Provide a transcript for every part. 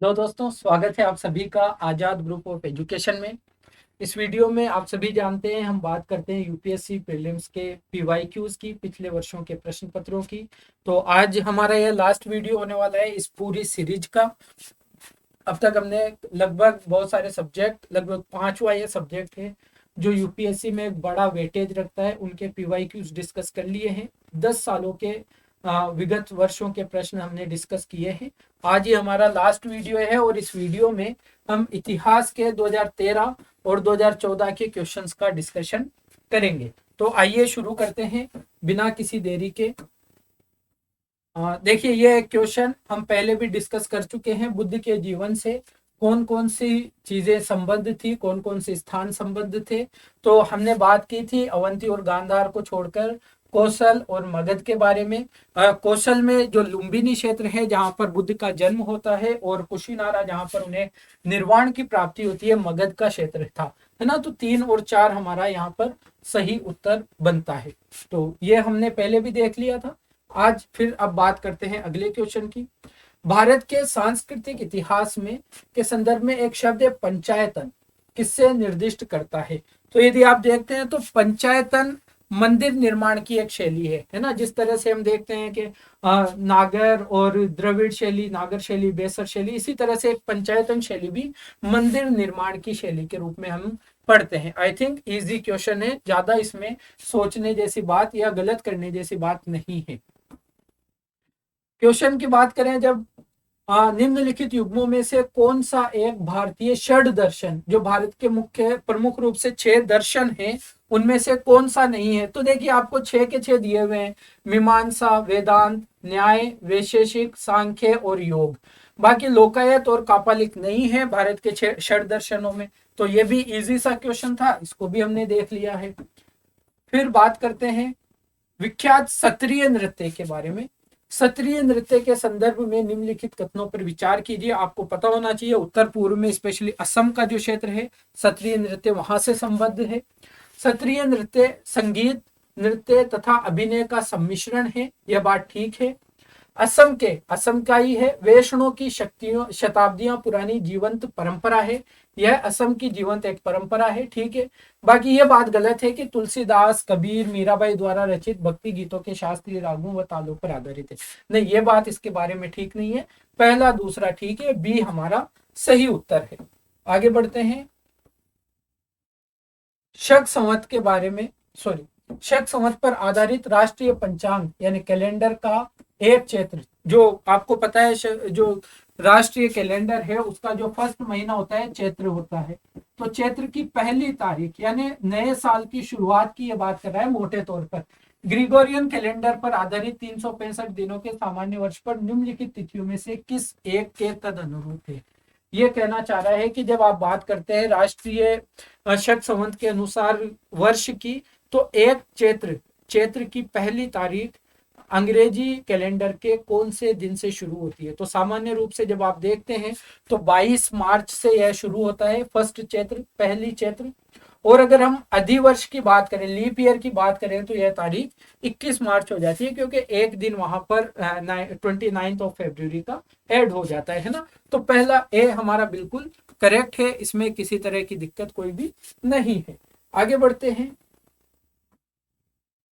तो दोस्तों, स्वागत है आप सभी का आज़ाद ग्रुप ऑफ एजुकेशन में। इस वीडियो में आप सभी जानते हैं, हम बात करते हैं यूपीएससी प्रीलिम्स के पीवाईक्यूज की, पिछले वर्षों के प्रश्न पत्रों की। तो आज हमारा यह लास्ट वीडियो होने वाला है इस पूरी सीरीज का। अब तक हमने लगभग बहुत सारे सब्जेक्ट, लगभग 5वां ये सब्जेक्ट है जो यूपीएससी में एक बड़ा वेटेज रखता है, उनके पीवाईक्यूज डिस्कस कर लिए हैं। 10 सालों के विगत वर्षों के प्रश्न हमने डिस्कस किए हैं। आज ये हमारा लास्ट वीडियो है और इस वीडियो में हम इतिहास के 2013 और 2014 के क्वेश्चंस का डिस्कशन करेंगे। तो आइए शुरू करते हैं बिना किसी देरी के। देखिए, ये क्वेश्चन हम पहले भी डिस्कस कर चुके हैं। बुद्ध के जीवन से कौन कौन सी चीजें संबद्ध थी, कौन कौन से स्थान संबद्ध थे। तो हमने बात की थी अवंती और गांधार को छोड़कर कौशल और मगध के बारे में। कौशल में जो लुम्बिनी क्षेत्र है जहां पर बुद्ध का जन्म होता है, और कुशीनारा जहां पर उन्हें निर्वाण की प्राप्ति होती है, मगध का क्षेत्र था, है ना। तो 3 और 4 हमारा यहाँ पर सही उत्तर बनता है। तो ये हमने पहले भी देख लिया था। आज फिर अब बात करते हैं अगले क्वेश्चन की। भारत के सांस्कृतिक इतिहास में के संदर्भ में एक शब्द है पंचायतन, किससे निर्दिष्ट करता है। तो यदि आप देखते हैं तो पंचायतन मंदिर निर्माण की एक शैली है ना। जिस तरह से हम देखते हैं कि नागर और द्रविड़ शैली, नागर शैली, बेसर शैली, इसी तरह से एक पंचायतन शैली भी मंदिर निर्माण की शैली के रूप में हम पढ़ते हैं। आई थिंक इजी क्वेश्चन है, ज्यादा इसमें सोचने जैसी बात या गलत करने जैसी बात नहीं है। क्वेश्चन की बात करें, जब निम्नलिखित युग्मों में से कौन सा एक भारतीय षड दर्शन, जो भारत के मुख्य प्रमुख रूप से 6 दर्शन हैं, उनमें से कौन सा नहीं है। तो देखिए, आपको 6 के 6 दिए हुए हैं, मीमांसा, वेदांत, न्याय, वैशेषिक, सांख्य और योग। बाकी लोकायत और कापालिक नहीं है भारत के षड दर्शनों में। तो ये भी इजी सा क्वेश्चन था, इसको भी हमने देख लिया है। फिर बात करते हैं विख्यात सत्रिय नृत्य के बारे में। सत्रिय नृत्य के संदर्भ में निम्नलिखित कथनों पर विचार कीजिए। आपको पता होना चाहिए, उत्तर पूर्व में स्पेशली असम का जो क्षेत्र है, सत्रिय नृत्य वहां से संबद्ध है। सत्रिय नृत्य संगीत, नृत्य तथा अभिनय का सम्मिश्रण है, यह बात ठीक है। असम का ही है, वैष्णव की शक्तियों शताब्दियां पुरानी जीवंत परंपरा है, यह असम की जीवंत एक परंपरा है, ठीक है। बाकी यह बात गलत है कि तुलसीदास, कबीर, मीराबाई द्वारा रचित भक्ति गीतों के शास्त्रीय रागों व तालों पर आधारित है। नहीं, ये बात इसके बारे में ठीक नहीं है। पहला दूसरा ठीक है, बी हमारा सही उत्तर है। आगे बढ़ते हैं। शक संवत के बारे में, सॉरी, शक संवत पर आधारित राष्ट्रीय पंचांग यानी कैलेंडर का एक क्षेत्र, जो आपको पता है जो राष्ट्रीय कैलेंडर है उसका जो फर्स्ट महीना होता है चैत्र होता है। तो चैत्र की पहली तारीख यानी नए साल की शुरुआत की यह बात कर रहा है मोटे तौर पर। ग्रिगोरियन कैलेंडर पर आधारित 365 दिनों के सामान्य वर्ष पर निम्नलिखित तिथियों में से किस एक के तद अनुरूप है। ये कहना चाह रहा है कि जब आप बात करते हैं राष्ट्रीय शक संवत के अनुसार वर्ष की, तो एक चैत्र, चैत्र की पहली तारीख अंग्रेजी कैलेंडर के कौन से दिन से शुरू होती है। तो सामान्य रूप से जब आप देखते हैं तो 22 मार्च से यह शुरू होता है, फर्स्ट चैत्र, पहली चैत्र। और अगर हम अधिवर्ष की बात करें, लीप ईयर की बात करें, तो यह तारीख 21 मार्च हो जाती है, क्योंकि एक दिन वहां पर 29 ऑफ फरवरी का ऐड हो जाता है ना। तो पहला ए हमारा बिल्कुल करेक्ट है, इसमें किसी तरह की दिक्कत कोई भी नहीं है। आगे बढ़ते हैं।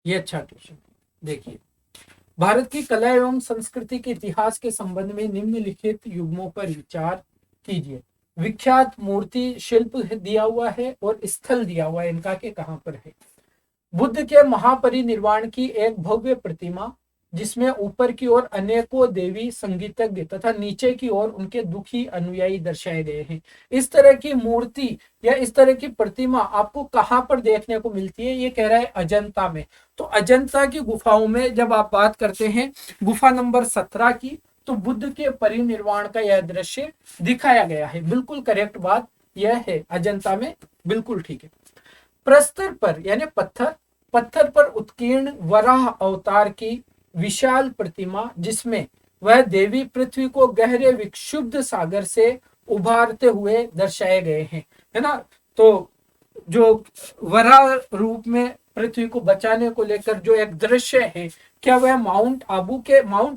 ये अच्छा क्वेश्चन देखिए, भारत की कला एवं संस्कृति के इतिहास के संबंध में निम्नलिखित युग्मों पर विचार कीजिए। विख्यात मूर्ति शिल्प दिया हुआ है और स्थल दिया हुआ है इनका के कहां पर है। बुद्ध के महापरिनिर्वाण की एक भव्य प्रतिमा, जिसमें ऊपर की ओर अनेकों देवी संगीतज्ञ तथा नीचे की ओर उनके दुखी अनुयायी दर्शाए गए हैं। इस तरह की मूर्ति या इस तरह की प्रतिमा आपको कहां पर देखने को मिलती है। ये कह रहा है अजंता में। तो अजंता की गुफाओं में जब आप बात करते हैं गुफा नंबर 17 की, तो बुद्ध के परिनिर्वाण का यह दृश्य दिखाया गया है। बिल्कुल करेक्ट बात यह है, अजंता में, बिल्कुल ठीक है। प्रस्तर पर यानी पत्थर, पत्थर पर उत्कीर्ण वराह अवतार की विशाल प्रतिमा, जिसमें वह देवी पृथ्वी को गहरे विक्षुब्ध सागर से उभारते हुए दर्शाए गए हैं, है ना। तो जो वराह रूप में पृथ्वी को बचाने को लेकर जो एक दृश्य है, क्या वह माउंट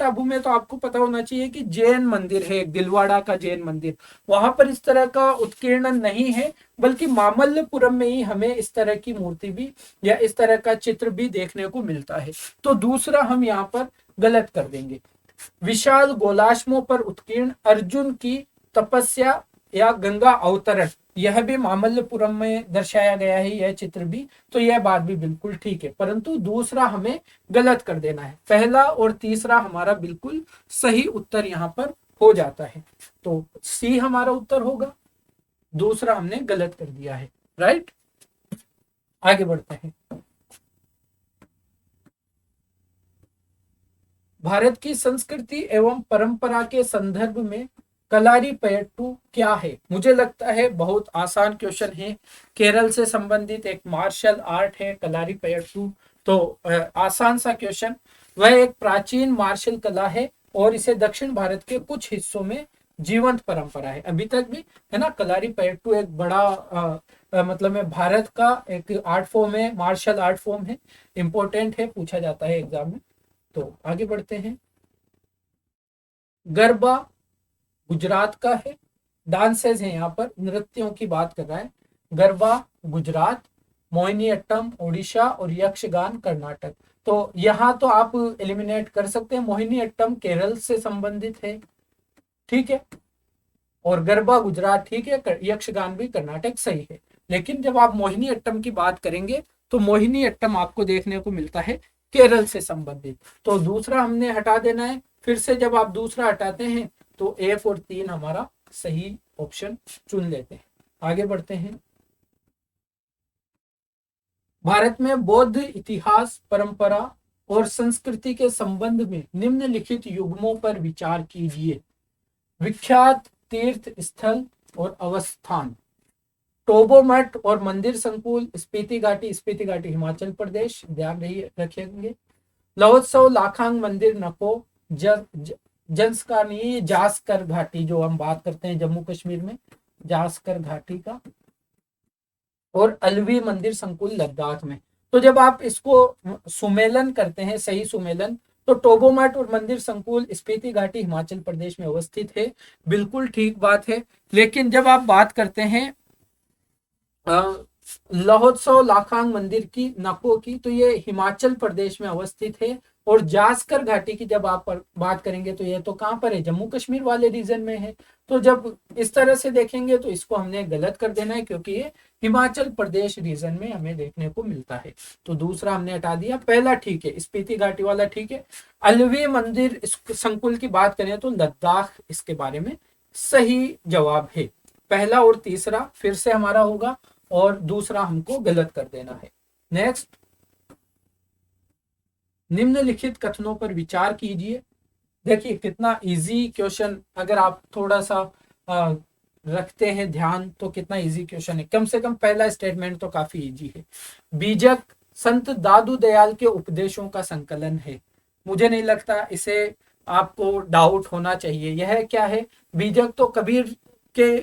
आबू में तो आपको पता होना चाहिए कि जैन मंदिर है, एक दिलवाड़ा का जैन मंदिर, वहां पर इस तरह का उत्कीर्णन नहीं है, बल्कि मामल्लपुरम में ही हमें इस तरह की मूर्ति भी या इस तरह का चित्र भी देखने को मिलता है। तो दूसरा हम यहाँ पर गलत कर देंगे। विशाल गोलाश्मों पर उत्कीर्ण अर्जुन की तपस्या या गंगा अवतरण, यह भी मामल्लपुरम में दर्शाया गया है यह चित्र भी, तो यह बात भी बिल्कुल ठीक है, परंतु दूसरा हमें गलत कर देना है। पहला और तीसरा हमारा बिल्कुल सही उत्तर यहाँ पर हो जाता है, तो सी हमारा उत्तर होगा, दूसरा हमने गलत कर दिया है। राइट, आगे बढ़ते हैं। भारत की संस्कृति एवं परंपरा के संदर्भ में कलारीपयट्टू क्या है? मुझे लगता है बहुत आसान क्वेश्चन है, केरल से संबंधित एक मार्शल आर्ट है कलारीपयट्टू, तो आसान सा क्वेश्चन। वह एक प्राचीन मार्शल कला है और इसे दक्षिण भारत के कुछ हिस्सों में जीवंत परंपरा है अभी तक भी, है ना। कलारीपयट्टू एक बड़ा मतलब में भारत का एक आर्ट फॉर्म है, मार्शल आर्ट फॉर्म है, इंपॉर्टेंट है, पूछा जाता है एग्जाम में। तो आगे बढ़ते हैं। गरबा गुजरात का है, डांसेस है, यहाँ पर नृत्यों की बात कर रहा है। गरबा गुजरात, मोहिनीअट्टम उड़ीसा और यक्षगान कर्नाटक। तो यहाँ तो आप एलिमिनेट कर सकते हैं, मोहिनीअट्टम केरल से संबंधित है, ठीक है, और गरबा गुजरात ठीक है, यक्षगान भी कर्नाटक सही है। लेकिन जब आप मोहिनीअट्टम की बात करेंगे तो मोहिनीअट्टम आपको देखने को मिलता है केरल से संबंधित, तो दूसरा हमने हटा देना है। फिर से जब आप दूसरा हटाते हैं तो F और 3 हमारा सही ऑप्शन चुन लेते हैं। आगे बढ़ते हैं। भारत में बौद्ध इतिहास, परंपरा और संस्कृति के संबंध में निम्नलिखित युग्मों पर विचार कीजिए। विख्यात तीर्थ स्थल और अवस्थान, टोबो मठ और मंदिर संकुल, स्पीति घाटी हिमाचल प्रदेश, ध्यान रखेंगे। महोत्सव, लाखांग मंदिर, नको, जंसकानी, जास्कर घाटी जो हम बात करते हैं जम्मू कश्मीर में, जास्कर घाटी का, और अलवी मंदिर संकुल लद्दाख में। तो जब आप इसको सुमेलन करते हैं, सही सुमेलन, तो टोबोमठ और मंदिर संकुल स्पीति घाटी हिमाचल प्रदेश में अवस्थित है, बिल्कुल ठीक बात है। लेकिन जब आप बात करते हैं महोत्सव लाखांग मंदिर की, नको की, तो ये हिमाचल प्रदेश में अवस्थित है, और जास्कर घाटी की जब आप बात करेंगे तो ये तो कहाँ पर है, जम्मू कश्मीर वाले रीजन में है। तो जब इस तरह से देखेंगे तो इसको हमने गलत कर देना है, क्योंकि ये हिमाचल प्रदेश रीजन में हमें देखने को मिलता है। तो दूसरा हमने हटा दिया, पहला ठीक है, स्पीति घाटी वाला ठीक है। अलवी मंदिर संकुल की बात करें तो लद्दाख इसके बारे में सही जवाब है। पहला और तीसरा फिर से हमारा होगा, और दूसरा हमको गलत कर देना है। नेक्स्ट, निम्नलिखित कथनों पर विचार कीजिए। देखिए कितना इजी क्वेश्चन, अगर आप थोड़ा सा रखते हैं ध्यान तो कितना इजी क्वेश्चन है। कम से कम पहला स्टेटमेंट तो काफी इजी है। बीजक संत दादू दयाल के उपदेशों का संकलन है। मुझे नहीं लगता इसे आपको डाउट होना चाहिए। यह क्या है, बीजक तो कबीर के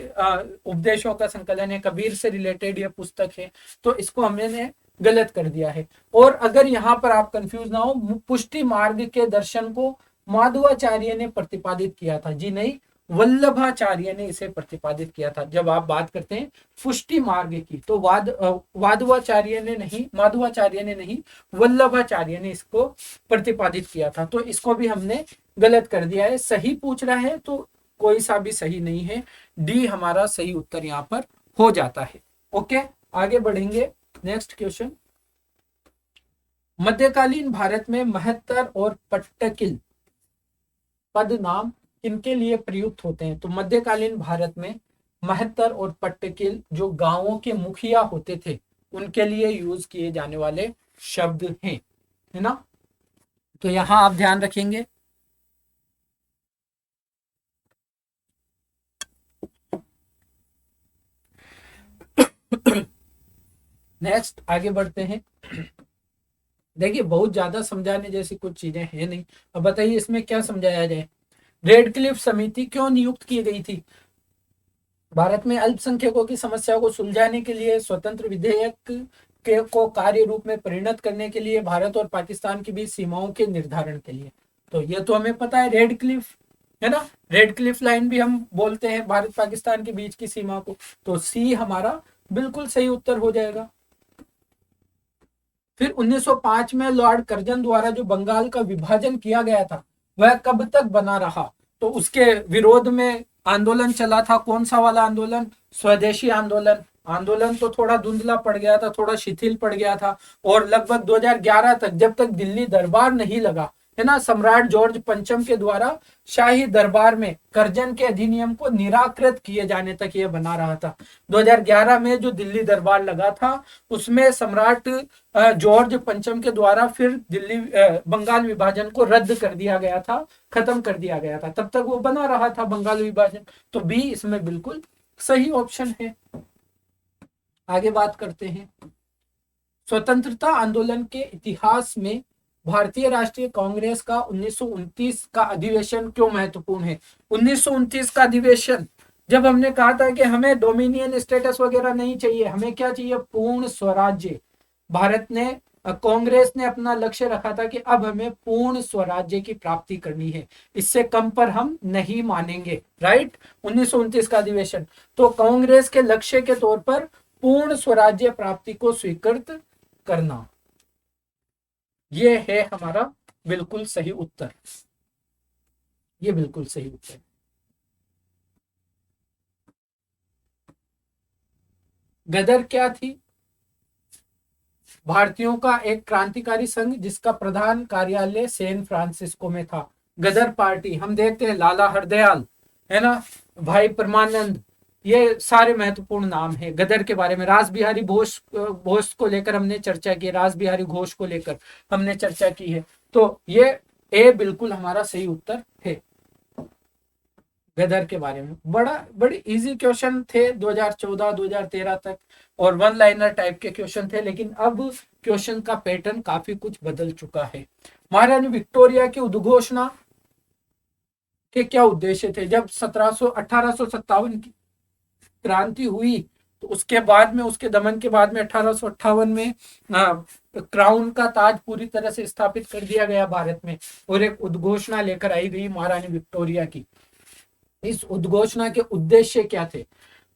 उपदेशों का संकलन है, कबीर से रिलेटेड यह पुस्तक है, तो इसको हमने गलत कर दिया है। और अगर यहाँ पर आप कंफ्यूज ना हो, पुष्टि मार्ग के दर्शन को माधवाचार्य ने प्रतिपादित किया था, जी नहीं, वल्लभाचार्य ने इसे प्रतिपादित किया था। जब आप बात करते हैं पुष्टि मार्ग की तो माधवाचार्य ने नहीं, वल्लभाचार्य ने इसको प्रतिपादित किया था, तो इसको भी हमने गलत कर दिया है। सही पूछ रहा है तो कोई सा भी सही नहीं है, डी हमारा सही उत्तर यहाँ पर हो जाता है। ओके, आगे बढ़ेंगे। नेक्स्ट क्वेश्चन, मध्यकालीन भारत में महत्तर और पट्टकिल पद नाम किनके लिए प्रयुक्त होते हैं? तो मध्यकालीन भारत में महत्तर और पट्टकिल जो गांवों के मुखिया होते थे उनके लिए यूज किए जाने वाले शब्द हैं, है ना। तो यहां आप ध्यान रखेंगे। नेक्स्ट आगे बढ़ते हैं। देखिए बहुत ज्यादा समझाने जैसी कुछ चीजें हैं नहीं, अब बताइए इसमें क्या समझाया जाए। रेडक्लिफ समिति क्यों नियुक्त की गई थी? भारत में अल्पसंख्यकों की समस्याओं को सुलझाने के लिए स्वतंत्र विधेयक के को कार्य रूप में परिणत करने के लिए, भारत और पाकिस्तान के बीच सीमाओं के निर्धारण के लिए। तो ये तो हमें पता है, रेड क्लिफ, है ना, रेड क्लिफ लाइन भी हम बोलते हैं भारत पाकिस्तान के बीच की सीमा को। तो सी हमारा बिल्कुल सही उत्तर हो जाएगा। फिर 1905 में लॉर्ड कर्जन द्वारा जो बंगाल का विभाजन किया गया था वह कब तक बना रहा? तो उसके विरोध में आंदोलन चला था। कौन सा वाला आंदोलन? स्वदेशी आंदोलन। आंदोलन तो थोड़ा धुंधला पड़ गया था, थोड़ा शिथिल पड़ गया था, और लगभग 2011 तक, जब तक दिल्ली दरबार नहीं लगा, है ना, सम्राट जॉर्ज पंचम के द्वारा शाही दरबार में कर्जन के अधिनियम को निराकृत किए जाने तक यह बना रहा था। 2011 में जो दिल्ली दरबार लगा था उसमें सम्राट जॉर्ज पंचम के द्वारा फिर दिल्ली बंगाल विभाजन को रद्द कर दिया गया था, खत्म कर दिया गया था। तब तक वो बना रहा था बंगाल विभाजन। तो बी इसमें बिल्कुल सही ऑप्शन है। आगे बात करते हैं, स्वतंत्रता आंदोलन के इतिहास में भारतीय राष्ट्रीय कांग्रेस का 1929 का अधिवेशन क्यों महत्वपूर्ण है? 1929 का अधिवेशन, जब हमने कहा था कि हमें डोमिनियन स्टेटस वगैरह नहीं चाहिए, हमें क्या चाहिए? पूर्ण स्वराज्य। भारत ने, कांग्रेस ने अपना लक्ष्य रखा था कि अब हमें पूर्ण स्वराज्य की प्राप्ति करनी है, इससे कम पर हम नहीं मानेंगे, राइट। 1929 का अधिवेशन, तो कांग्रेस के लक्ष्य के तौर पर पूर्ण स्वराज्य प्राप्ति को स्वीकृत करना, ये है हमारा बिल्कुल सही उत्तर। ये बिल्कुल सही उत्तर। गदर क्या थी? भारतीयों का एक क्रांतिकारी संघ जिसका प्रधान कार्यालय सैन फ्रांसिस्को में था। गदर पार्टी, हम देखते हैं लाला हरदयाल, है ना, भाई परमानंद, ये सारे महत्वपूर्ण नाम है गदर के बारे में। रास बिहारी घोष को लेकर हमने चर्चा की, रास बिहारी घोष को लेकर हमने चर्चा की है। तो ये ए बिल्कुल हमारा सही उत्तर है गदर के बारे में। बड़े इजी क्वेश्चन थे 2014-2013 तक, और वन लाइनर टाइप के क्वेश्चन थे, लेकिन अब क्वेश्चन का पैटर्न काफी कुछ बदल चुका है। महारानी विक्टोरिया की उद्घोषणा के क्या उद्देश्य थे? जब 1857 की क्रांति हुई तो उसके बाद में, उसके दमन के बाद में 1858 में क्राउन का ताज पूरी तरह से स्थापित कर दिया गया भारत में, और एक उद्घोषणा लेकर आई गई महारानी विक्टोरिया की। इस उद्घोषणा के उद्देश्य क्या थे?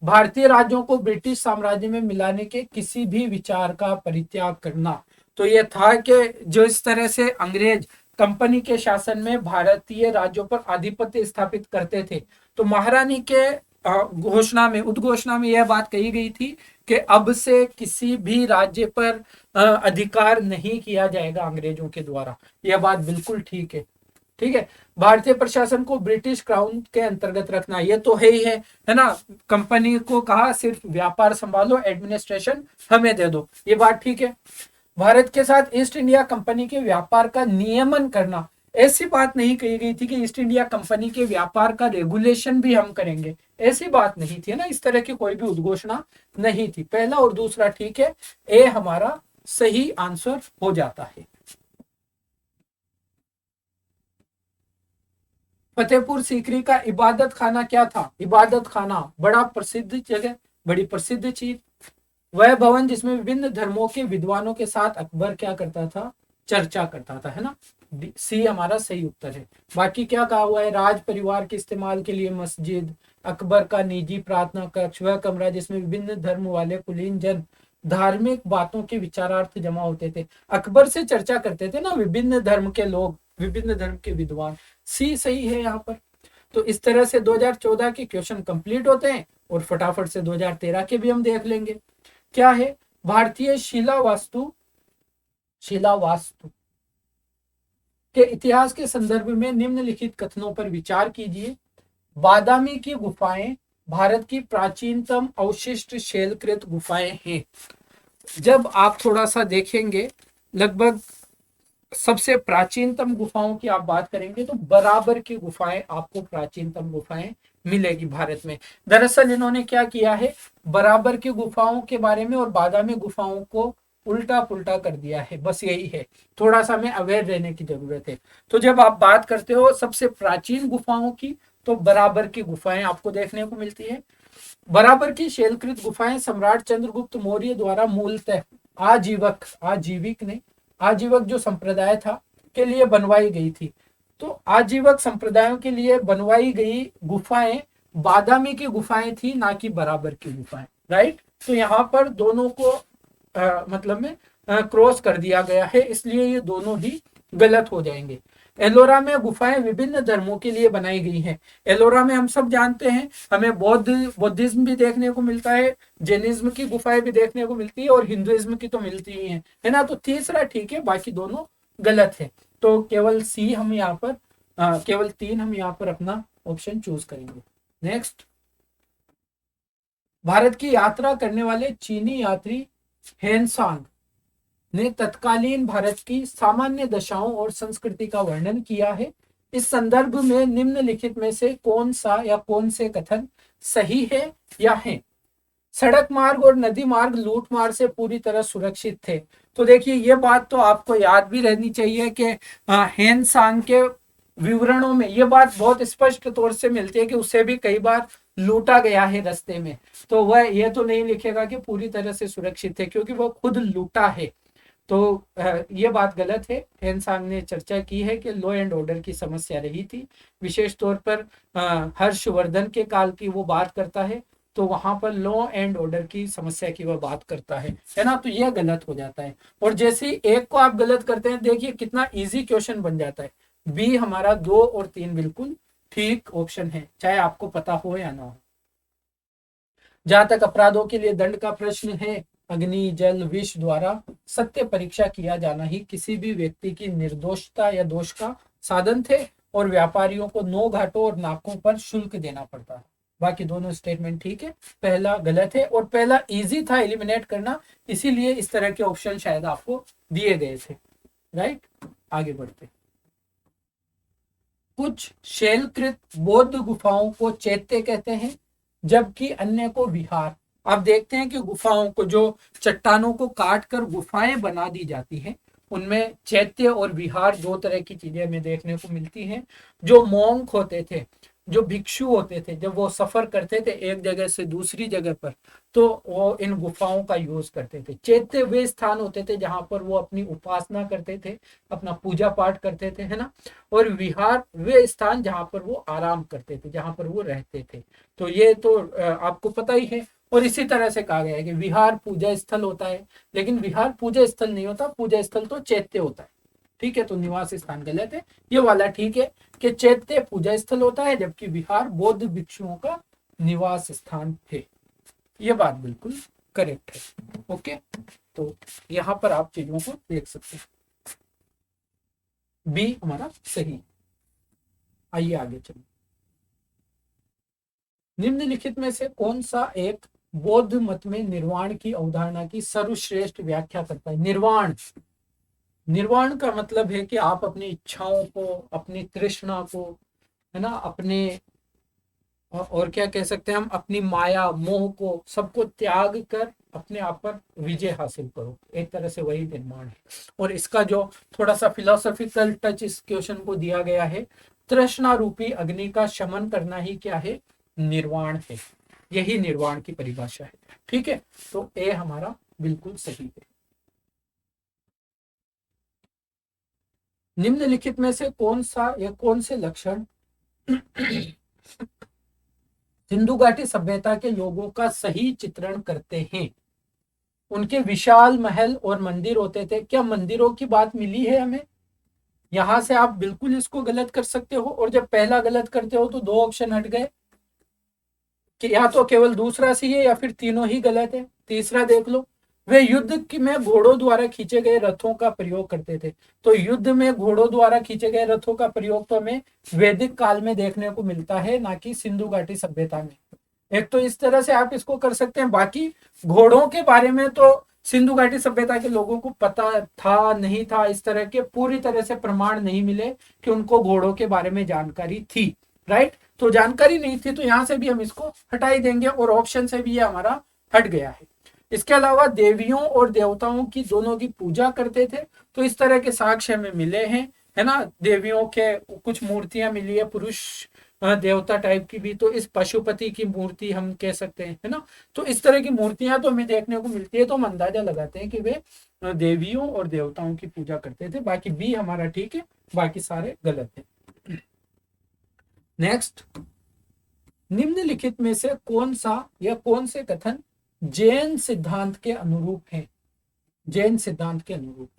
भारतीय राज्यों को ब्रिटिश साम्राज्य में मिलाने के किसी भी विचार का परित्याग करना। तो यह था कि जो इस तरह से अंग्रेज कंपनी के शासन में भारतीय राज्यों पर आधिपत्य स्थापित करते थे, तो महारानी के घोषणा में, उद्घोषणा में यह बात कही गई थी कि अब से किसी भी राज्य पर अधिकार नहीं किया जाएगा अंग्रेजों के द्वारा। यह बात बिल्कुल ठीक है, ठीक है। भारतीय प्रशासन को ब्रिटिश क्राउन के अंतर्गत रखना, ये तो है ना। कंपनी को कहा सिर्फ व्यापार संभालो, एडमिनिस्ट्रेशन हमें दे दो, ये बात ठीक है। भारत के साथ ईस्ट इंडिया कंपनी के व्यापार का नियमन करना, ऐसी बात नहीं कही गई थी कि ईस्ट इंडिया कंपनी के व्यापार का रेगुलेशन भी हम करेंगे, ऐसी बात नहीं थी ना। इस तरह की कोई भी उद्घोषणा नहीं थी। पहला और दूसरा ठीक है, ए हमारा सही आंसर हो जाता है। फतेहपुर सीकरी का इबादत खाना क्या था? इबादत खाना बड़ा प्रसिद्ध जगह, बड़ी प्रसिद्ध चीज, वह भवन जिसमें विभिन्न धर्मों के विद्वानों के साथ अकबर क्या करता था? चर्चा करता था, है ना। सी हमारा सही उत्तर है। बाकी क्या कहा हुआ है? राज परिवार के इस्तेमाल के लिए मस्जिद, अकबर का निजी प्रार्थना कक्ष, वह कमरा जिसमें विभिन्न धर्म वाले कुलीन जन धार्मिक बातों के विचारार्थ जमा होते थे। अकबर से चर्चा करते थे ना विभिन्न धर्म के लोग, विभिन्न धर्म के विद्वान। सी सही है यहाँ पर। तो इस तरह से 2014 के क्वेश्चन कंप्लीट होते हैं, और फटाफट से 2013 के भी हम देख लेंगे। क्या है? भारतीय शिला वास्तु के इतिहास के संदर्भ में निम्नलिखित कथनों पर विचार कीजिए। बादामी की गुफाएं भारत की प्राचीनतम अवशिष्ट शैलकृत गुफाएं हैं। जब आप थोड़ा सा देखेंगे, लगभग सबसे प्राचीनतम गुफाओं की आप बात करेंगे तो बराबर की गुफाएं आपको प्राचीनतम गुफाएं मिलेगी भारत में। दरअसल इन्होंने क्या किया है, बराबर की गुफाओं के बारे में और बादामी गुफाओं को उल्टा पुल्टा कर दिया है, बस यही है। थोड़ा सा हमें अवेयर रहने की जरूरत है। तो जब आप बात करते हो सबसे प्राचीन गुफाओं की, तो बराबर की गुफाएं आपको देखने को मिलती है। बराबर की शैलकृत गुफाएं सम्राट चंद्रगुप्त मौर्य द्वारा मूलतः आजीवक, आजीविक नहीं, आजीवक जो संप्रदाय था के लिए बनवाई गई थी। तो आजीवक संप्रदायों के लिए बनवाई गई गुफाएं बादामी की गुफाएं थी, ना कि बराबर की गुफाएं, राइट। तो यहाँ पर दोनों को मतलब में क्रॉस कर दिया गया है, इसलिए ये दोनों ही गलत हो जाएंगे। एलोरा में गुफाएं विभिन्न धर्मों के लिए बनाई गई हैं। एलोरा में हम सब जानते हैं, हमें बौद्धिज्म भी देखने को मिलता है, जैनिज्म की गुफाएं भी देखने को मिलती है और हिंदुइज्म की तो मिलती ही है ना। तो तीसरा ठीक है, बाकी दोनों गलत है। तो केवल सी हम यहाँ पर केवल 3 हम यहाँ पर अपना ऑप्शन चूज करेंगे। नेक्स्ट, भारत की यात्रा करने वाले चीनी यात्री हेनसांग ने तत्कालीन भारत की सामान्य दशाओं और संस्कृति का वर्णन किया है। इस संदर्भ में निम्नलिखित में से कौन सा या कौन से कथन सही है या है? सड़क मार्ग और नदी मार्ग लूटमार से पूरी तरह सुरक्षित थे। तो देखिए, ये बात तो आपको याद भी रहनी चाहिए कि हेनसांग के विवरणों में ये बात बहुत स्पष्ट तौर से मिलती है कि उसे भी कई बार लूटा गया है रास्ते में। तो वह ये तो नहीं लिखेगा कि पूरी तरह से सुरक्षित है, क्योंकि वह खुद लूटा है। तो ये बात गलत है। हेनसांग ने चर्चा की है कि लॉ एंड ऑर्डर की समस्या रही थी, विशेष तौर पर हर्षवर्धन के काल की वो बात करता है, तो वहां पर लॉ एंड ऑर्डर की समस्या की वह बात करता है ना। तो यह गलत हो जाता है। और जैसे ही एक को आप गलत करते हैं, देखिए कितना इजी क्वेश्चन बन जाता है। बी हमारा 2 और 3 बिल्कुल ठीक ऑप्शन है, चाहे आपको पता हो या ना हो। जहां तक अपराधों के लिए दंड का प्रश्न है, अग्नि जल विष द्वारा सत्य परीक्षा किया जाना ही किसी भी व्यक्ति की निर्दोषता या दोष का साधन थे, और व्यापारियों को 9 घाटों और नाकों पर शुल्क देना पड़ता है। बाकी दोनों स्टेटमेंट ठीक है, पहला गलत है, और पहला इजी था एलिमिनेट करना, इसीलिए इस तरह के ऑप्शन शायद आपको दिए गए थे, राइट। आगे बढ़ते, कुछ शैलकृत बौद्ध गुफाओं को चैत्य कहते हैं, जबकि अन्य को विहार। आप देखते हैं कि गुफाओं को, जो चट्टानों को काट कर गुफाएं बना दी जाती हैं, उनमें चैत्य और विहार 2 तरह की चीजें हमें देखने को मिलती हैं। जो मोंक होते थे, जो भिक्षु होते थे, जब वो सफर करते थे एक जगह से दूसरी जगह पर, तो वो इन गुफाओं का यूज करते थे। चैत्य वे स्थान होते थे जहां पर वो अपनी उपासना करते थे, अपना पूजा पाठ करते थे, है ना। और विहार वे स्थान जहां पर वो आराम करते थे, जहां पर वो रहते थे। तो ये तो आपको पता ही है। और इसी तरह से कहा गया है कि विहार पूजा स्थल होता है, लेकिन विहार पूजा स्थल नहीं होता, पूजा स्थल तो चैत्य होता है। ठीक है, तो निवास स्थान गलत है, ये वाला ठीक है कि चैत्य पूजा स्थल होता है, जबकि विहार बौद्ध भिक्षुओं का निवास स्थान है। ये बात बिल्कुल करेक्ट है। ओके, तो यहां पर आप चीजों को देख सकते हैं। बी हमारा सही। आइए आगे चलिए। निम्नलिखित में से कौन सा एक बौद्ध मत में निर्वाण की अवधारणा की सर्वश्रेष्ठ व्याख्या करता है? निर्वाण, निर्वाण का मतलब है कि आप अपनी इच्छाओं को, अपनी तृष्णा को, है ना, अपने और क्या कह सकते हैं हम, अपनी माया मोह को, सबको त्याग कर अपने आप पर विजय हासिल करो। एक तरह से वही निर्माण है। और इसका जो थोड़ा सा फिलोसॉफिकल टच इस क्वेश्चन को दिया गया है, तृष्णा रूपी अग्नि का शमन करना ही क्या है? निर्वाण है। यही निर्वाण की परिभाषा है। ठीक है, तो ए हमारा बिल्कुल सही है। निम्नलिखित में से कौन सा या कौन से लक्षण सिंधु घाटी सभ्यता के लोगों का सही चित्रण करते हैं? उनके विशाल महल और मंदिर होते थे। क्या मंदिरों की बात मिली है हमें? यहां से आप बिल्कुल इसको गलत कर सकते हो, और जब पहला गलत करते हो तो 2 ऑप्शन हट गए कि या तो केवल दूसरा सही है या फिर तीनों ही गलत है। तीसरा देख लो, वे युद्ध में घोड़ों द्वारा खींचे गए रथों का प्रयोग करते थे। तो युद्ध में घोड़ों द्वारा खींचे गए रथों का प्रयोग तो हमें वैदिक काल में देखने को मिलता है, ना कि सिंधु घाटी सभ्यता में। एक तो इस तरह से आप इसको कर सकते हैं। बाकी घोड़ों के बारे में तो सिंधु घाटी सभ्यता के लोगों को पता था नहीं था, इस तरह के पूरी तरह से प्रमाण नहीं मिले कि उनको घोड़ों के बारे में जानकारी थी, राइट। तो जानकारी नहीं थी, तो यहां से भी हम इसको हटा ही देंगे, और ऑप्शन से भी ये हमारा हट गया है। इसके अलावा देवियों और देवताओं की दोनों की पूजा करते थे, तो इस तरह के साक्ष्य हमें मिले हैं, है ना। देवियों के कुछ मूर्तियां मिली है, पुरुष देवता टाइप की भी, तो इस पशुपति की मूर्ति हम कह सकते हैं, है ना। तो इस तरह की मूर्तियां तो हमें देखने को मिलती है, तो हम अंदाजा लगाते हैं कि वे देवियों और देवताओं की पूजा करते थे। बाकी बी हमारा ठीक है, बाकी सारे गलत है। नेक्स्ट, निम्नलिखित में से कौन सा या कौन से कथन जैन सिद्धांत के अनुरूप है? जैन सिद्धांत के अनुरूप,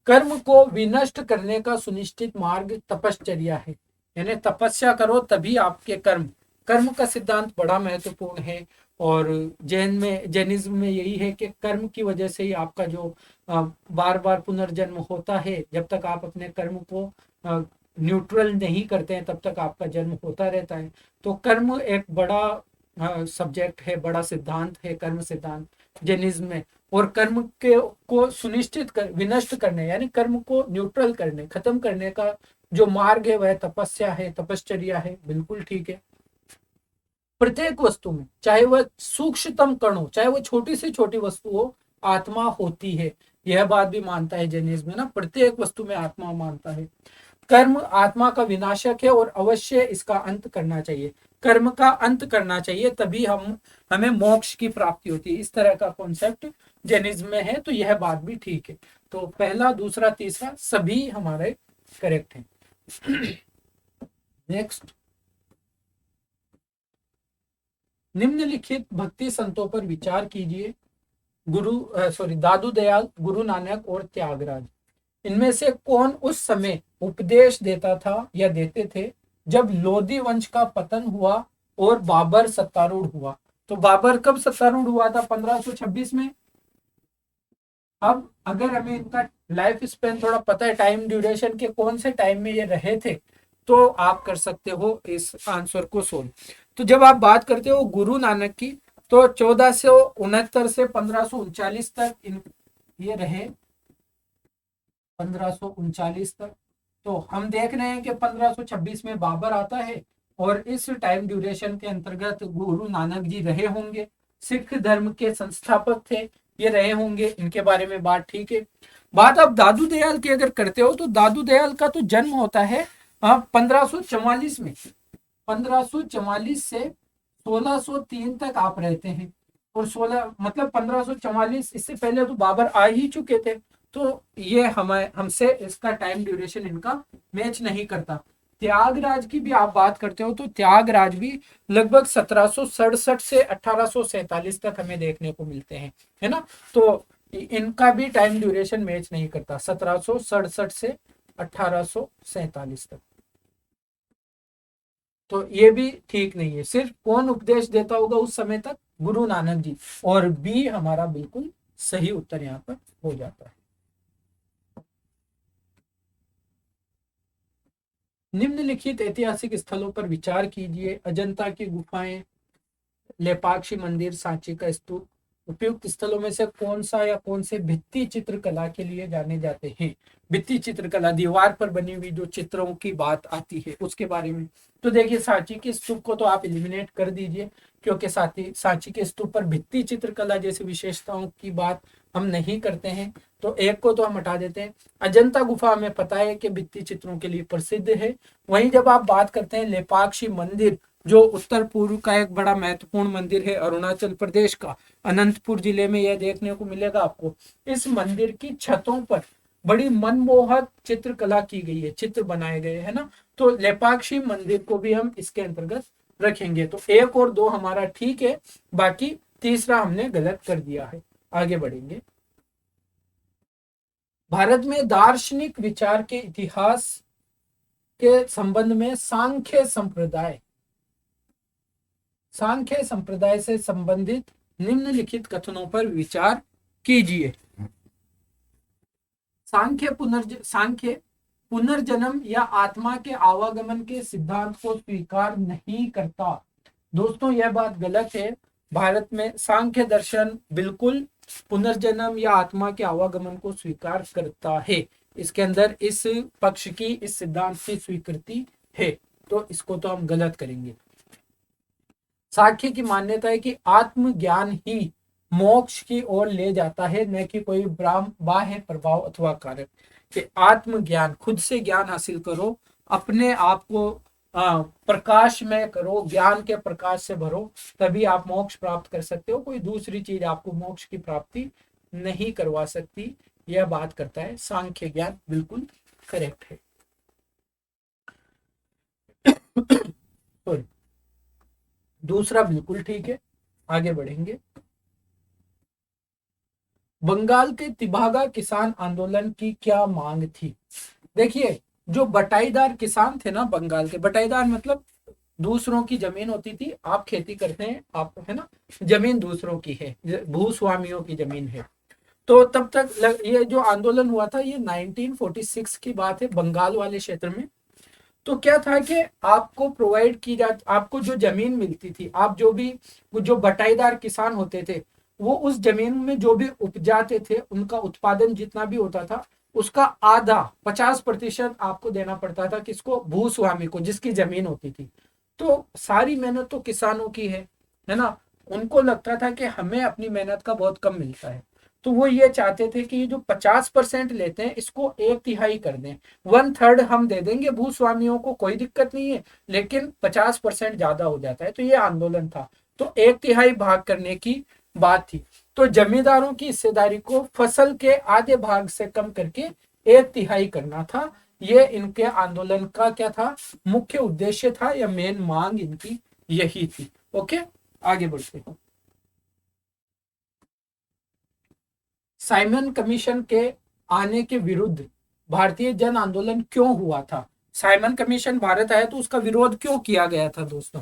कर्म को विनष्ट करने का सुनिश्चित मार्ग तपश्चर्या है, यानी तपस्या करो तभी आपके कर्म, कर्म का सिद्धांत बड़ा महत्वपूर्ण है। और जैनिज्म में यही है कि कर्म की वजह से ही आपका जो बार बार पुनर्जन्म होता है, जब तक आप अपने कर्म को न्यूट्रल नहीं करते हैं तब तक आपका जन्म होता रहता है। तो कर्म एक बड़ा सब्जेक्ट है, बड़ा सिद्धांत है कर्म सिद्धांत जैनिज्म में। और कर्म के को सुनिश्चित कर, विनष्ट करने यानी कर्म को न्यूट्रल करने, खत्म करने का जो मार्ग है वह तपस्या है, तपश्चर्या है, बिल्कुल ठीक है। प्रत्येक वस्तु में, चाहे वह सूक्ष्मतम कण हो, चाहे वह छोटी से छोटी वस्तु हो, आत्मा होती है। यह बात भी मानता है जैनिज्म में ना, प्रत्येक वस्तु में आत्मा मानता है। कर्म आत्मा का विनाशक है और अवश्य इसका अंत करना चाहिए, कर्म का अंत करना चाहिए, तभी हमें मोक्ष की प्राप्ति होती है। इस तरह का कॉन्सेप्ट जैनिज्म में है, तो यह बात भी ठीक है। तो पहला, दूसरा, तीसरा सभी हमारे करेक्ट हैं। नेक्स्ट, निम्नलिखित भक्ति संतों पर विचार कीजिए। दादू दयाल, गुरु नानक और त्यागराज, इनमें से कौन उस समय उपदेश देता था या देते थे जब लोधी वंश का पतन हुआ और बाबर सत्तारूढ़ हुआ? तो बाबर कब सत्तारूढ़ हुआ था? 1526 में। अब अगर हमें इनका लाइफ स्पेन थोड़ा पता है, टाइम ड्यूरेशन के कौन से टाइम में ये रहे थे, तो आप कर सकते हो इस आंसर को सोल्व। तो जब आप बात करते हो गुरु नानक की, तो 1469 से 1539 तक ये रहे, 1539 तक। तो हम देख रहे हैं कि 1526 में बाबर आता है और इस टाइम ड्यूरेशन के अंतर्गत गुरु नानक जी रहे होंगे, सिख धर्म के संस्थापक थे, ये रहे होंगे, इनके बारे में बात ठीक है। बात आप दादू दयाल की अगर करते हो, तो दादू दयाल का तो जन्म होता है 1544 में, 1544 से 1603 तक आप रहते हैं। और 16 मतलब 1544, इससे पहले तो बाबर आ ही चुके थे, तो ये हमसे इसका टाइम ड्यूरेशन इनका मैच नहीं करता। त्यागराज की भी आप बात करते हो, तो त्यागराज भी लगभग 1767 से 1847 तक हमें देखने को मिलते हैं, है ना। तो इनका भी टाइम ड्यूरेशन मैच नहीं करता, 1767 से 1847 तक। तो ये भी ठीक नहीं है। सिर्फ कौन उपदेश देता होगा उस समय तक? गुरु नानक जी। और बी हमारा बिल्कुल सही उत्तर यहाँ पर हो जाता है। निम्नलिखित ऐतिहासिक स्थलों पर विचार कीजिए। अजंता की गुफाएं, लेपाक्षी मंदिर, सांची का स्तूप। उपयुक्त स्थलों में से कौन सा या कौन से भित्ति चित्रकला के लिए जाने जाते हैं? भित्ति चित्रकला, दीवार पर बनी हुई जो चित्रों की बात आती है उसके बारे में। तो देखिए, सांची के स्तूप को तो आप एलिमिनेट कर दीजिए, क्योंकि सांची के स्तूप पर भित्ति चित्रकला जैसी विशेषताओं की बात हम नहीं करते हैं, तो एक को तो हम हटा देते हैं। अजंता गुफा हमें पता है कि भित्ति चित्रों के लिए प्रसिद्ध है। वहीं जब आप बात करते हैं लेपाक्षी मंदिर, जो उत्तर पूर्व का एक बड़ा महत्वपूर्ण मंदिर है, अरुणाचल प्रदेश का अनंतपुर जिले में यह देखने को मिलेगा आपको। इस मंदिर की छतों पर बड़ी मनमोहक चित्रकला की गई है, चित्र बनाए गए हैं ना। तो लेपाक्षी मंदिर को भी हम इसके अंतर्गत रखेंगे। तो 1 और 2 हमारा ठीक है, बाकी तीसरा हमने गलत कर दिया है। आगे बढ़ेंगे। भारत में दार्शनिक विचार के इतिहास के संबंध में सांख्य संप्रदाय से संबंधित निम्नलिखित कथनों पर विचार कीजिए। सांख्य पुनर्जन्म या आत्मा के आवागमन के सिद्धांत को स्वीकार नहीं करता। दोस्तों, यह बात गलत है। भारत में सांख्य दर्शन बिल्कुल पुनर्जन्म या आत्मा के आवागमन को स्वीकार करता है। इसके अंदर इस पक्ष की, इस सिद्धांत की स्वीकृति है, तो इसको तो हम गलत करेंगे। सांख्य की मान्यता है कि आत्मज्ञान ही मोक्ष की ओर ले जाता है, न कि कोई बाह्य प्रभाव अथवा कारक। कि आत्मज्ञान, खुद से ज्ञान हासिल करो, अपने आप को प्रकाश में करो, ज्ञान के प्रकाश से भरो, तभी आप मोक्ष प्राप्त कर सकते हो। कोई दूसरी चीज आपको मोक्ष की प्राप्ति नहीं करवा सकती। यह बात करता है सांख्य ज्ञान, बिल्कुल करेक्ट है। सॉरी, दूसरा बिल्कुल ठीक है। आगे बढ़ेंगे। बंगाल के तिभागा किसान आंदोलन की क्या मांग थी? देखिए, जो बटाईदार किसान थे ना बंगाल के, बटाईदार मतलब दूसरों की जमीन होती थी, आप खेती करते हैं, आप है ना, जमीन दूसरों की है, भूस्वामियों की जमीन है। तो तब तक ये जो आंदोलन हुआ था, ये 1946 की बात है, बंगाल वाले क्षेत्र में। तो क्या था कि आपको प्रोवाइड की जा, आपको जो जमीन मिलती थी, आप जो भी, जो बटाईदार किसान होते थे, वो उस जमीन में जो भी उपजाते थे, उनका उत्पादन जितना भी होता था, उसका आधा 50% आपको देना पड़ता था। किसको? भूस्वामी को, जिसकी जमीन होती थी। तो सारी मेहनत तो किसानों की है ना। उनको लगता था कि हमें अपनी मेहनत का बहुत कम मिलता है, तो वो ये चाहते थे कि ये जो 50% लेते हैं, इसको 1/3 कर दें, 1/3 हम दे देंगे भूस्वामियों को, कोई दिक्कत नहीं है, लेकिन 50% ज्यादा हो जाता है। तो ये आंदोलन था। तो 1/3 भाग करने की बात थी। तो जमींदारों की हिस्सेदारी को फसल के आधे भाग से कम करके 1/3 करना था। ये इनके आंदोलन का क्या था? मुख्य उद्देश्य था, या मेन मांग इनकी यही थी। ओके, आगे बढ़ते हैं। साइमन कमीशन के आने के विरुद्ध भारतीय जन आंदोलन क्यों हुआ था? साइमन कमीशन भारत आया तो उसका विरोध क्यों किया गया था दोस्तों?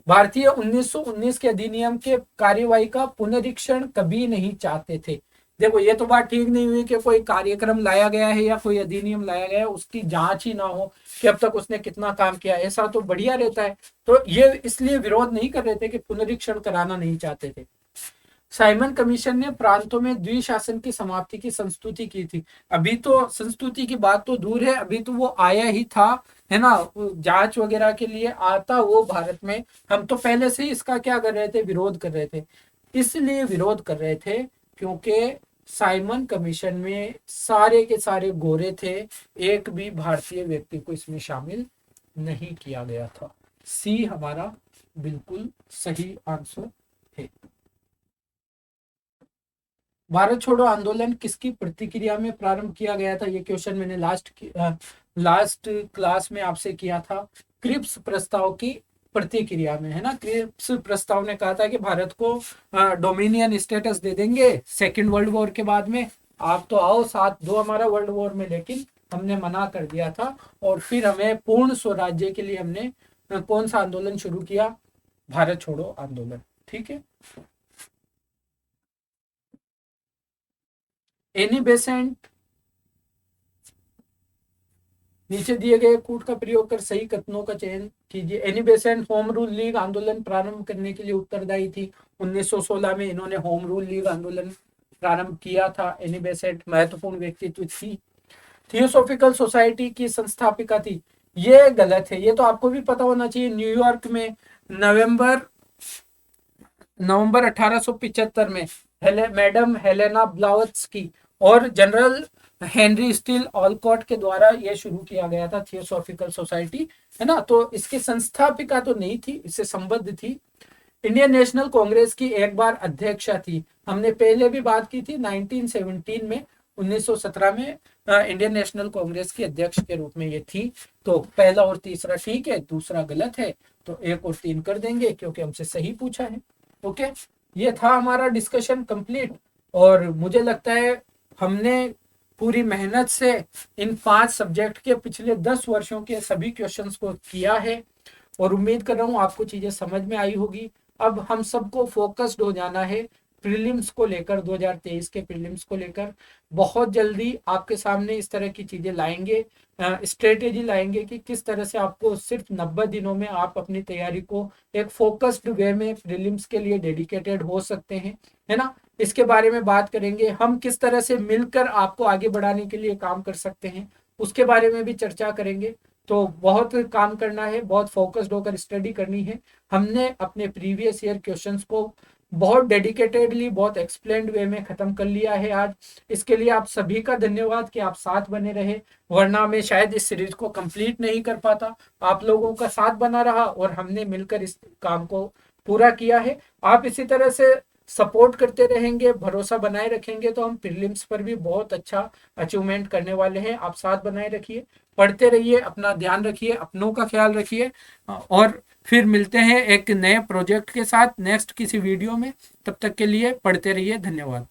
भारतीय 1919 के अधिनियम के कार्यवाही का पुनरीक्षण कभी नहीं चाहते थे। देखो, ये तो बात ठीक नहीं हुई कि कोई कार्यक्रम लाया गया है या कोई अधिनियम लाया गया है, उसकी जांच ही ना हो कि अब तक उसने कितना काम किया, ऐसा तो बढ़िया रहता है। तो ये इसलिए विरोध नहीं कर रहे थे कि पुनरीक्षण कराना नहीं चाहते थे। साइमन कमीशन ने प्रांतों में द्विशासन की समाप्ति की संस्तुति की थी। अभी तो संस्तुति की बात तो दूर है, अभी तो वो आया ही था, है ना, जांच वगैरह के लिए आता वो भारत में। हम तो पहले से ही इसका क्या कर रहे थे? विरोध कर रहे थे। इसलिए विरोध कर रहे थे क्योंकि साइमन कमीशन में सारे के सारे गोरे थे, एक भी भारतीय व्यक्ति को इसमें शामिल नहीं किया गया था। सी हमारा बिल्कुल सही आंसर है। भारत छोड़ो आंदोलन किसकी प्रतिक्रिया में प्रारंभ किया गया था? ये क्वेश्चन मैंने लास्ट क्लास में आपसे किया था। क्रिप्स प्रस्ताव की प्रतिक्रिया में, है ना। क्रिप्स प्रस्ताव ने कहा था कि भारत को डोमिनियन स्टेटस दे देंगे सेकेंड वर्ल्ड वॉर के बाद में, आप तो आओ साथ दो हमारा वर्ल्ड वॉर में, लेकिन हमने मना कर दिया था। और फिर हमें पूर्ण स्वराज्य के लिए हमने कौन सा आंदोलन शुरू किया? भारत छोड़ो आंदोलन। ठीक है। एनी बेसेंट नीचे दिए गए कूट का प्रयोग कर सही कथनों का चयन कीजिए। Annie Besant home rule league आंदोलन प्रारंभ करने के लिए उत्तरदायी थी। 1916 में इन्होंने होम रूल लीग आंदोलन प्रारंभ किया था। एनी बेसेंट महत्वपूर्ण व्यक्तित्व थी। थियोसॉफिकल सोसाइटी की संस्थापिका थी। ये गलत है, ये तो आपको भी पता होना चाहिए। न्यूयॉर्क में नवंबर नवंबर 1875 में मैडम हेलेना ब्लावत्स्की और जनरल हेनरी स्टील ऑलकॉट के द्वारा यह शुरू किया गया था, थियोसॉफिकल सोसाइटी, है ना। तो इसकी संस्थापिका तो नहीं थी, इससे संबद्ध थी। इंडियन नेशनल कांग्रेस की एक बार अध्यक्षा थी। हमने पहले भी बात की थी 1917 में, 1917 में इंडियन नेशनल कांग्रेस की अध्यक्ष के रूप में ये थी। तो पहला और तीसरा ठीक है, दूसरा गलत है, तो 1 और 3 कर देंगे क्योंकि हमसे सही पूछा है। ओके, ये था हमारा डिस्कशन कंप्लीट। और मुझे लगता है हमने पूरी मेहनत से इन 5 सब्जेक्ट के पिछले 10 वर्षों के सभी क्वेश्चंस को किया है, और उम्मीद कर रहा हूँ आपको चीजें समझ में आई होगी। अब हम सबको फोकस्ड हो जाना है प्रीलिम्स को लेकर, 2023 के प्रीलिम्स को लेकर। बहुत जल्दी आपके सामने इस तरह की चीजें लाएंगे, स्ट्रेटेजी लाएंगे कि किस तरह से आपको सिर्फ 90 दिनों में आप अपनी तैयारी को एक फोकस्ड वे में प्रीलिम्स के लिए डेडिकेटेड हो सकते हैं, है ना। इसके बारे में बात करेंगे। हम किस तरह से मिलकर आपको आगे बढ़ाने के लिए काम कर सकते हैं, उसके बारे में भी चर्चा करेंगे। तो बहुत काम करना है, बहुत फोकस्ड होकर स्टडी करनी है। हमने अपने प्रीवियस ईयर क्वेश्चंस को बहुत डेडिकेटेडली, बहुत एक्सप्लेन्ड वे में खत्म कर लिया है आज। इसके लिए आप सभी का धन्यवाद कि आप साथ बने रहे, वरना मैं शायद इस सीरीज को कंप्लीट नहीं कर पाता। आप लोगों का साथ बना रहा और हमने मिलकर इस काम को पूरा किया है। आप इसी तरह से सपोर्ट करते रहेंगे, भरोसा बनाए रखेंगे, तो हम प्रीलिम्स पर भी बहुत अच्छा अचीवमेंट करने वाले हैं। आप साथ बनाए रखिए, पढ़ते रहिए, अपना ध्यान रखिए, अपनों का ख्याल रखिए, और फिर मिलते हैं एक नए प्रोजेक्ट के साथ नेक्स्ट किसी वीडियो में। तब तक के लिए पढ़ते रहिए। धन्यवाद।